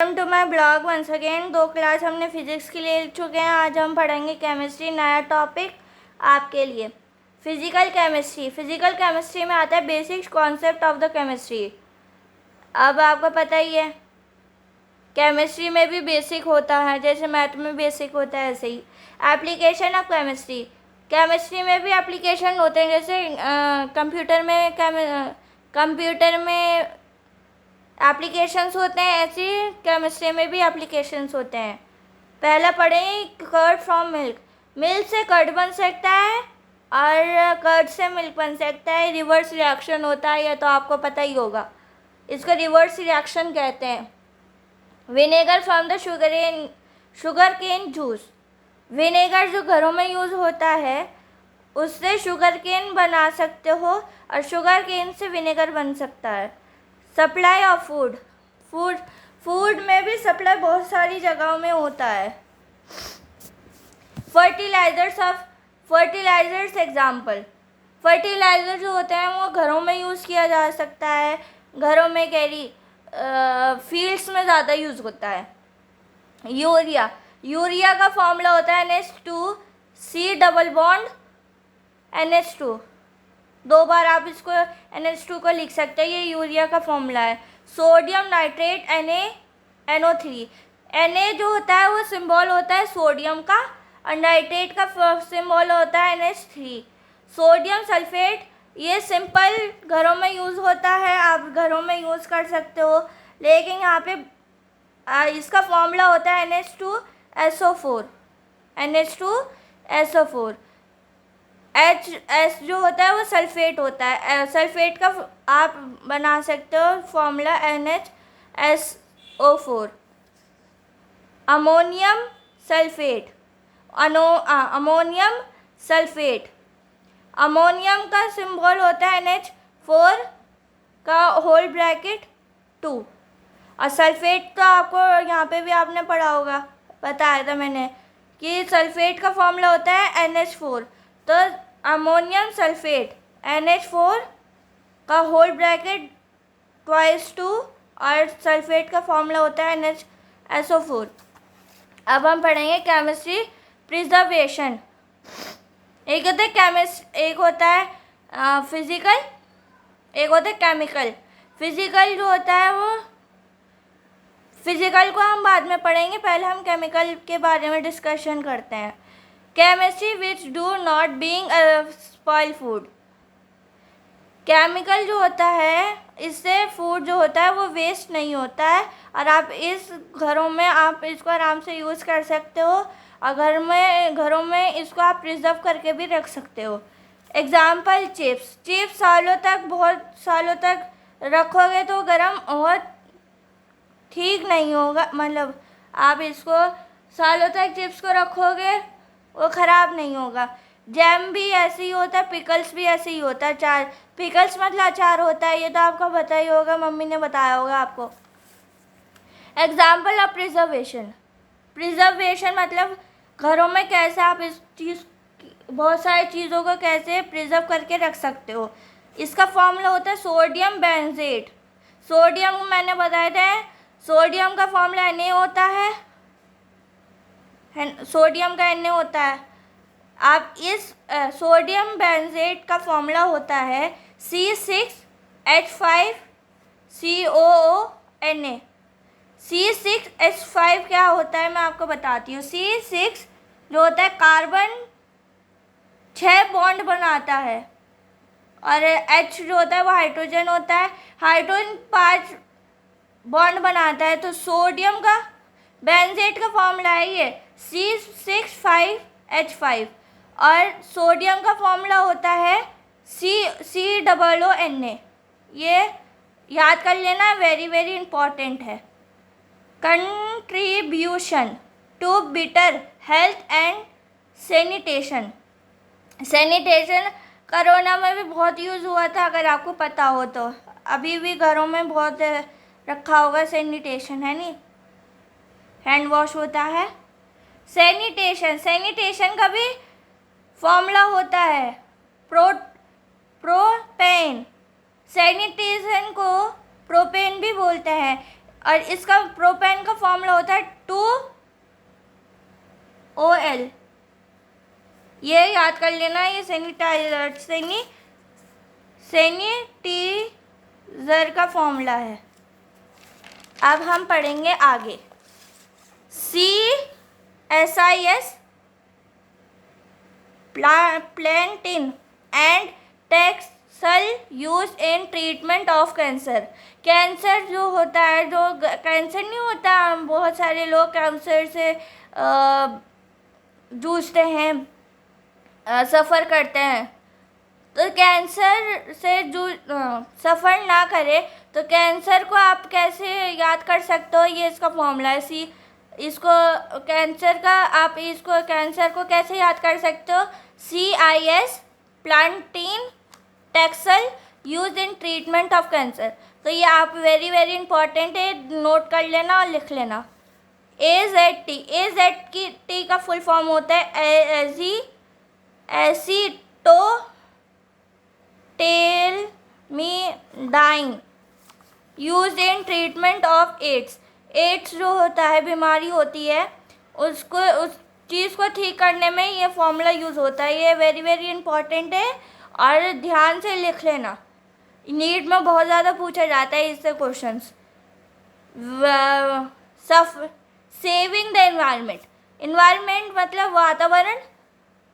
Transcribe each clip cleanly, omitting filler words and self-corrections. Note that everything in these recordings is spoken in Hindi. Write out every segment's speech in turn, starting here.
Welcome to my blog once again. 2 class हमने फिजिक्स की ले चुके हैं। आज हम पढ़ेंगे केमिस्ट्री, नया टॉपिक आपके लिए। फिजिकल केमिस्ट्री में आता है basic concept of the chemistry. अब आपको पता ही है केमिस्ट्री में भी बेसिक होता है, जैसे मैथ में बेसिक होता है ऐसे ही। एप्लीकेशन ऑफ केमिस्ट्री में भी एप्लीकेशन होते हैं, जैसे कंप्यूटर में एप्लीकेशंस होते हैं, ऐसे केमिस्ट्री में भी एप्लीकेशंस होते हैं। पहला पढ़ें कर्ड फ्रॉम मिल्क से कर्ड बन सकता है और कर्ड से मिल्क बन सकता है। रिवर्स रिएक्शन होता है, यह तो आपको पता ही होगा। इसको रिवर्स रिएक्शन कहते हैं। Vinegar from the sugar cane juice. Vinegar जो घरों में यूज़ होता है उससे शुगर केन बना सकते हो और शुगर केन से विनेगर बन सकता है। सप्लाई ऑफ फूड में भी सप्लाई बहुत सारी जगहों में होता है। Fertilisers example. फर्टिलाइज़र जो होते हैं वो घरों में यूज़ किया जा सकता है, घरों में फील्ड्स में ज़्यादा यूज़ होता है। यूरिया का फॉर्मूला होता है NH2 C double bond NH2। 2 बार आप इसको NH2 को लिख सकते हैं, ये यूरिया का फॉर्मूला है। Sodium nitrate NaNO3। Na जो होता है वो सिंबल होता है सोडियम का और नाइट्रेट का सिंबल होता है NH3। सोडियम सल्फेट, ये सिंपल घरों में यूज़ होता है, आप घरों में यूज़ कर सकते हो, लेकिन यहाँ पे इसका फॉर्मूला होता है NH2SO4। H जो होता है वो सल्फेट होता है। सल्फेट का आप बना सकते हो formula NHSO4। Ammonium sulphate. Ammonium का सिंबल होता है NH4 का होल ब्रैकेट 2। और सल्फेट तो आपको यहाँ पे भी आपने पढ़ा होगा, बताया था मैंने कि सल्फेट का फॉर्मूला होता है NH4। तो अमोनियम सल्फेट NH4 का होल ब्रैकेट ट्वाइस 2 और सल्फेट का फॉर्मूला होता है NHSO4। अब हम पढ़ेंगे केमिस्ट्री प्रिजर्वेशन। एक होता है फिजिकल, एक होता है केमिकल। फिजिकल जो होता है वो फिजिकल को हम बाद में पढ़ेंगे, पहले हम केमिकल के बारे में डिस्कशन करते हैं। Chemistry which do not being spoil food. Chemical जो होता है इससे फूड जो होता है वो वेस्ट नहीं होता है और आप घरों में आप इसको आराम से यूज़ कर सकते हो और घरों में इसको आप प्रिजर्व करके भी रख सकते हो। एग्जाम्पल चिप्स बहुत सालों तक रखोगे तो गर्म और ठीक नहीं होगा, मतलब आप इसको सालों तक चिप्स को रखोगे वो ख़राब नहीं होगा। जैम भी ऐसे ही होता है, पिकल्स भी ऐसे ही होता है। पिकल्स मतलब अचार होता है, ये तो आपको पता ही होगा, मम्मी ने बताया होगा आपको। एग्जाम्पल ऑफ प्रिजर्वेशन मतलब घरों में कैसे आप बहुत सारी चीज़ों को कैसे प्रिजर्व करके रख सकते हो। इसका फॉर्मूला होता है सोडियम बेंजेट। सोडियम मैंने बताया था, सोडियम का फॉर्मूला Na होता है, सोडियम का Na होता है। आप सोडियम बेंजेट का फॉर्मूला होता है C6H5COO C6H5 क्या होता है मैं आपको बताती हूँ। C6 जो होता है कार्बन 6 बॉन्ड बनाता है और H जो होता है वो हाइड्रोजन होता है, हाइड्रोजन 5 बॉन्ड बनाता है। तो सोडियम का बेंजेट का फॉर्मूला है ये C6H5 और सोडियम का फॉर्मूला होता है COONA। ये याद कर लेना, वेरी वेरी इंपॉर्टेंट है। Contribution to better health and sanitation corona में भी बहुत यूज़ हुआ था, अगर आपको पता हो तो। अभी भी घरों में बहुत रखा होगा सैनिटेशन, है नहीं, हैंड वॉश होता है। सैनिटेशन का भी फॉर्मूला होता है प्रोपेन। सैनिटेशन को प्रोपेन भी बोलते हैं और इसका प्रोपेन का फॉर्मूला होता है 2OL। ये याद कर लेना, ये सैनिटाइजर का फॉर्मूला है। अब हम पढ़ेंगे आगे। CSIS platin and taxol use in treatment of cancer. Cancer जो होता है, जो कैंसर नहीं होता, बहुत सारे लोग कैंसर से जूझते हैं, सफ़र करते हैं। तो कैंसर से सफ़र ना करे तो कैंसर को आप कैसे याद कर सकते हो, ये इसका फॉर्मूला है। इसको कैंसर को कैसे याद कर सकते हो? CIS platin taxol use in treatment of cancer. तो ये आप वेरी वेरी इंपॉर्टेंट है, नोट कर लेना और लिख लेना। AZT का फुल फॉर्म होता है azidothymidine use in treatment of AIDS. AIDS जो होता है, बीमारी होती है, उस चीज़ को ठीक करने में ये फॉर्मूला यूज़ होता है। ये वेरी वेरी इंपॉर्टेंट है और ध्यान से लिख लेना। नीट में बहुत ज़्यादा पूछा जाता है इससे questions. Saving the environment. Environment मतलब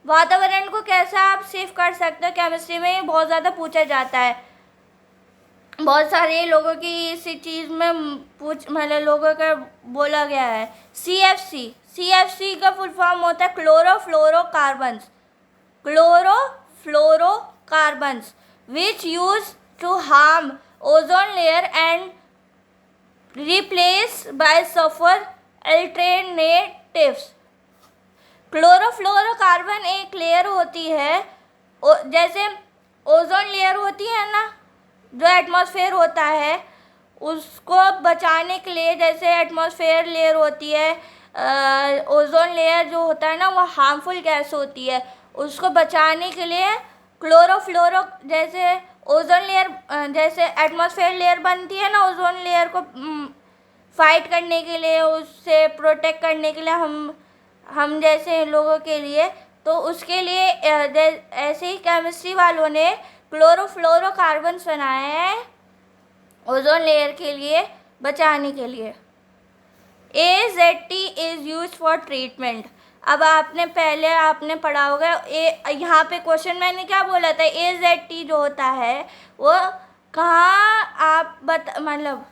वातावरण को कैसे आप सेव कर सकते हो, केमिस्ट्री में बहुत ज़्यादा पूछा जाता है। बहुत सारे लोगों की इसी चीज़ में मतलब लोगों का बोला गया है। CFC का फुल फॉर्म होता है chlorofluorocarbons which use to harm ozone layer and replace by sulphur alternatives. Chlorofluorocarbon एक लेयर होती है, जैसे ओजोन लेयर होती है ना, जो एटमॉस्फेयर होता है, उसको बचाने के लिए, जैसे एटमॉस्फेयर लेयर होती है, ओजोन लेयर जो होता है ना, वो हार्मफुल गैस होती है, उसको बचाने के लिए जैसे ओजोन लेयर, जैसे एटमॉस्फेयर लेयर बनती है ना, ओजोन लेयर को फाइट करने के लिए, उससे प्रोटेक्ट करने के लिए हम जैसे लोगों के लिए, तो उसके लिए ऐसे ही केमिस्ट्री वालों ने क्लोरोफ्लोरोकार्बन्स बनाए हैं ओजोन लेयर के लिए बचाने के लिए। AZT is use for treatment. अब आपने पढ़ा होगा, यहाँ पे क्वेश्चन मैंने क्या बोला था, AZT जो होता है वो कहाँ आप मतलब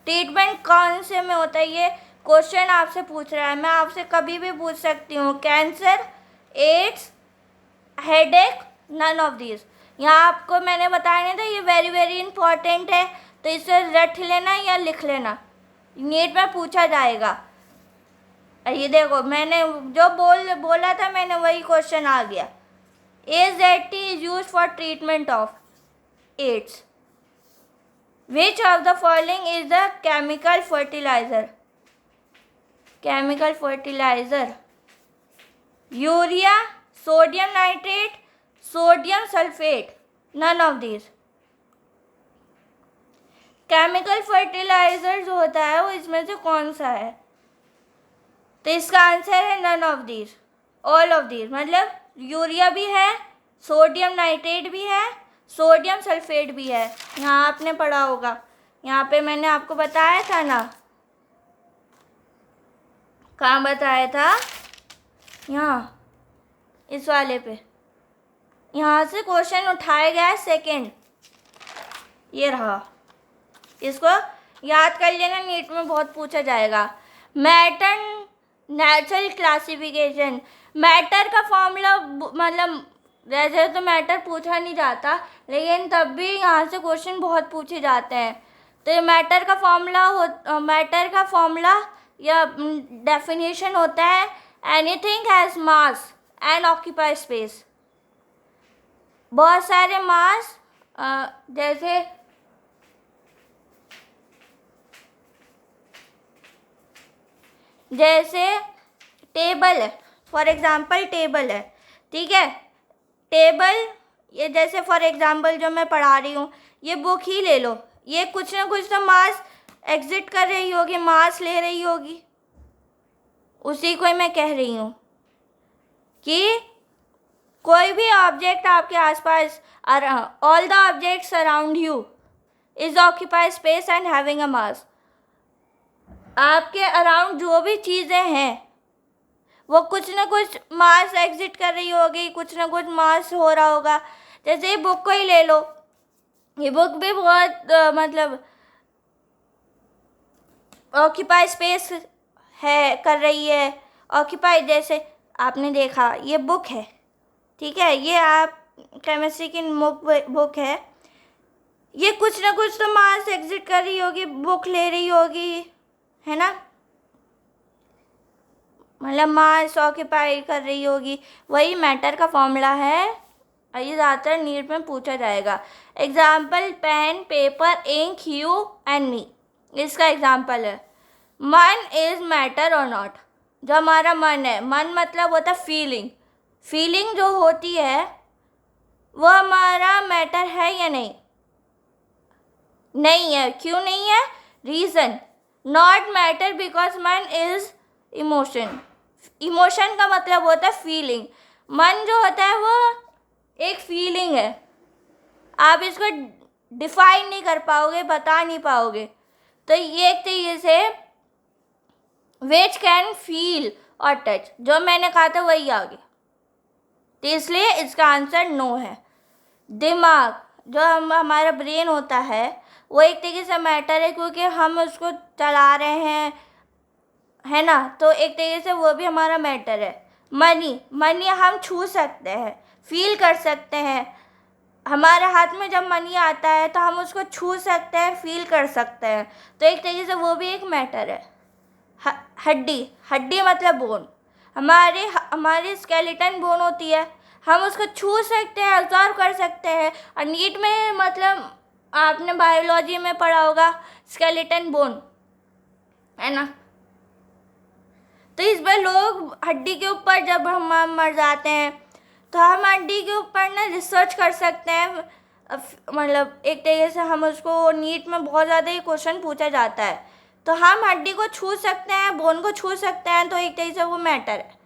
ट्रीटमेंट कौन से में होता है, ये क्वेश्चन आपसे पूछ रहा है। मैं आपसे कभी भी पूछ सकती हूँ, cancer, AIDS, headache, none of this. यहाँ आपको मैंने बताया नहीं था, ये वेरी वेरी इंपॉर्टेंट है, तो इसे रट लेना या लिख लेना, नीट में पूछा जाएगा। ये देखो, मैंने जो बोला था, मैंने वही क्वेश्चन आ गया। AZT is use for treatment of AIDS. Which of the following is the chemical fertiliser? Urea, sodium nitrate, sodium sulphate, none of this. Chemical fertiliser जो होता है वो इसमें से कौन सा है? तो इसका आंसर है none of this, all of this. मतलब यूरिया भी है, सोडियम नाइट्रेट भी है, सोडियम सल्फेट भी है। यहाँ आपने पढ़ा होगा, यहाँ पे मैंने आपको बताया था ना, कहाँ बताया था? यहाँ इस वाले पे, यहाँ से क्वेश्चन उठाया गया है, सेकंड ये रहा। इसको याद कर लेना, नीट में बहुत पूछा जाएगा। Matter natural classification. मैटर का फॉर्मूला मतलब वैसे तो मैटर पूछा नहीं जाता, लेकिन तब भी यहाँ से क्वेश्चन बहुत पूछे जाते हैं। तो मैटर का फॉर्मूला या डेफिनेशन होता है, anything has mass and occupy space. बहुत सारे मास, जैसे टेबल है, फॉर एग्जांपल टेबल है, ठीक है। टेबल, ये जैसे फॉर एग्जांपल जो मैं पढ़ा रही हूँ, ये बुक ही ले लो, ये कुछ ना कुछ तो मास एग्जिट कर रही होगी, मास ले रही होगी, उसी को मैं कह रही हूँ कि कोई भी ऑब्जेक्ट आपके आसपास, all the objects around you is occupy space and having a mass. आपके अराउंड जो भी चीज़ें हैं वो कुछ ना कुछ मास एग्जिट कर रही होगी, कुछ ना कुछ मास हो रहा होगा। जैसे ये बुक को ही ले लो, ये बुक भी बहुत मतलब ऑक्यूपाई स्पेस है, कर रही है, ऑक्यूपाई। जैसे आपने देखा ये बुक है, ठीक है, ये आप केमिस्ट्री की बुक है, ये कुछ ना कुछ तो मास एग्जिट कर रही होगी, बुक ले रही होगी, है ना, मतलब मास ऑक्यूपाई कर रही होगी। वही मैटर का फॉर्मूला है, ये ज़्यादातर नीट में पूछा जाएगा। Example pen paper ink you and me, इसका एग्जाम्पल है मन इज मैटर और नॉट। जो हमारा मन है, मन मतलब होता है फीलिंग, फीलिंग जो होती है वो हमारा मैटर है या नहीं? नहीं है। क्यों नहीं है? रीज़न, नॉट मैटर बिकॉज मन इज इमोशन। इमोशन का मतलब होता है फीलिंग। मन जो होता है वो एक फीलिंग है, आप इसको डिफाइन नहीं कर पाओगे, बता नहीं पाओगे। तो ये एक तरीके से विच कैन फील और टच, जो मैंने कहा था वही आ गया, तो इसलिए इसका आंसर नो है। दिमाग, जो हमारा ब्रेन होता है, वो एक तरीके से मैटर है क्योंकि हम उसको चला रहे हैं, है ना, तो एक तरीके से वो भी हमारा मैटर है। मनी, मनी हम छू सकते हैं, फील कर सकते हैं। हमारे हाथ में जब मनी आता है तो हम उसको छू सकते हैं, फील कर सकते हैं, तो एक तरीके से वो भी एक मैटर है। हड्डी, हड्डी मतलब बोन, हमारी स्केलेटन बोन होती है, हम उसको छू सकते हैं, ऑब्जर्व कर सकते हैं। और नीट में मतलब आपने बायोलॉजी में पढ़ा होगा स्केलेटन बोन, है ना, तो इस बार लोग हड्डी के ऊपर जब हम मर जाते हैं तो हम हड्डी के ऊपर ना रिसर्च कर सकते हैं। मतलब एक तरीके से हम उसको, नीट में बहुत ज़्यादा ये क्वेश्चन पूछा जाता है, तो हम हड्डी को छू सकते हैं, बोन को छू सकते हैं, तो एक तरीके से वो मैटर है।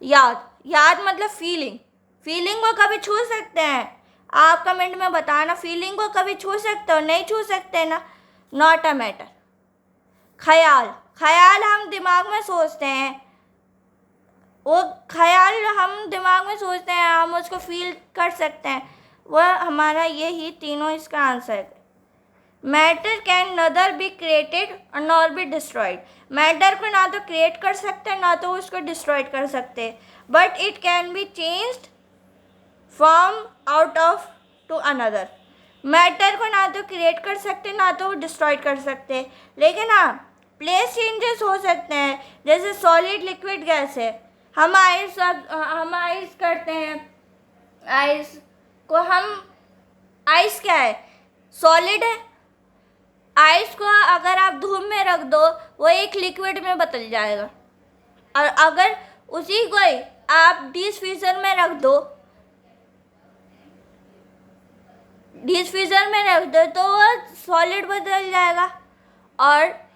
याद, याद मतलब फीलिंग, फीलिंग को कभी छू सकते हैं? आप कमेंट में बताना, फीलिंग को कभी छू सकते हो? नहीं छू सकते ना, नॉट अ मैटर। ख्याल, ख्याल हम दिमाग में सोचते हैं, वो ख्याल हम दिमाग में सोचते हैं, हम उसको फील कर सकते हैं, वह हमारा यही तीनों इसका आंसर है। मैटर कैन नदर बी क्रिएटेड और नॉर बी डिस्ट्रॉयड। मैटर को ना तो क्रिएट कर सकते हैं ना तो उसको डिस्ट्रॉयड कर सकते, but it can be changed from out of to another. Matter को ना तो क्रिएट कर सकते ना तो डिस्ट्रॉयड कर सकते, लेकिन हाँ प्लेस चेंजेस हो सकते हैं। जैसे सॉलिड लिक्विड गैस है, हम आइस करते हैं, आइस को हम, आइस क्या है? सॉलिड है। आइस को अगर आप धूप में रख दो वो एक लिक्विड में बदल जाएगा, और अगर उसी को ही आप डिफ्यूज़र में रख दो, डिफ्यूज़र में रख दो तो वो सॉलिड बदल जाएगा। और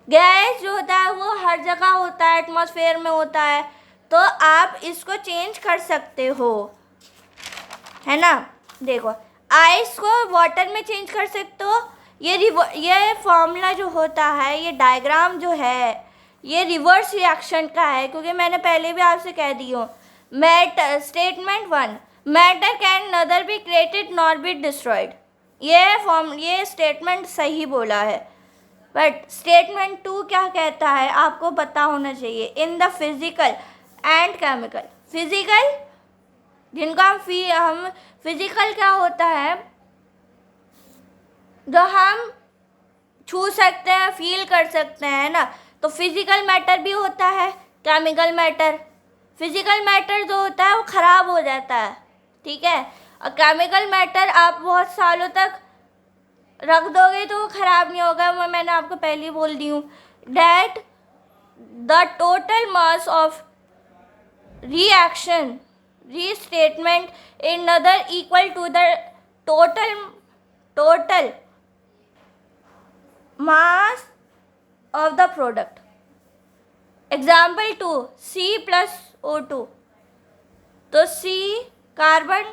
गैस जो होता है वो हर जगह होता है, एटमॉस्फेयर में होता है, तो आप इसको चेंज कर सकते हो, है ना। देखो, आइस को वाटर में चेंज कर सकते हो। ये फॉर्मूला जो होता है, ये डायग्राम जो है, ये रिवर्स रिएक्शन का है, क्योंकि मैंने पहले भी आपसे कह दी हूँ। स्टेटमेंट 1, मैटर कैन नदर be created nor be destroyed, ये स्टेटमेंट सही बोला है। बट स्टेटमेंट 2 क्या कहता है आपको पता होना चाहिए। In the physical and chemical, physical जिनको हम फिजिकल क्या होता है, जो हम छू सकते हैं, फील कर सकते हैं ना, तो फिजिकल मैटर भी होता है, केमिकल मैटर। फिजिकल मैटर जो होता है वो ख़राब हो जाता है, ठीक है, और केमिकल मैटर आप बहुत सालों तक रख दोगे तो वो ख़राब नहीं होगा। वो मैंने आपको पहले ही बोल दी हूँ, that the total mass of reaction restatement in other equal to the total mass of the product. Example 2, C+O2। तो C कार्बन,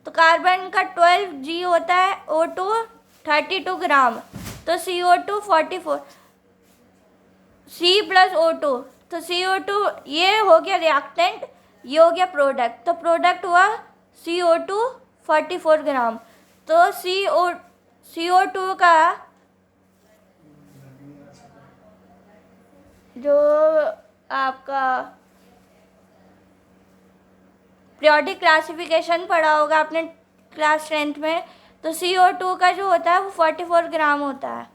तो कार्बन का 12G होता है, O2 32 ग्राम, तो CO2 44, C+O2, तो CO2 ये हो गया रिएक्टेंट, ये हो गया प्रोडक्ट, तो प्रोडक्ट हुआ CO2 44 ग्राम। तो CO2 का जो आपका पीरियोडिक क्लासिफिकेशन पढ़ा होगा आपने क्लास 10th में, तो CO2 का जो होता है वो 44 ग्राम होता है।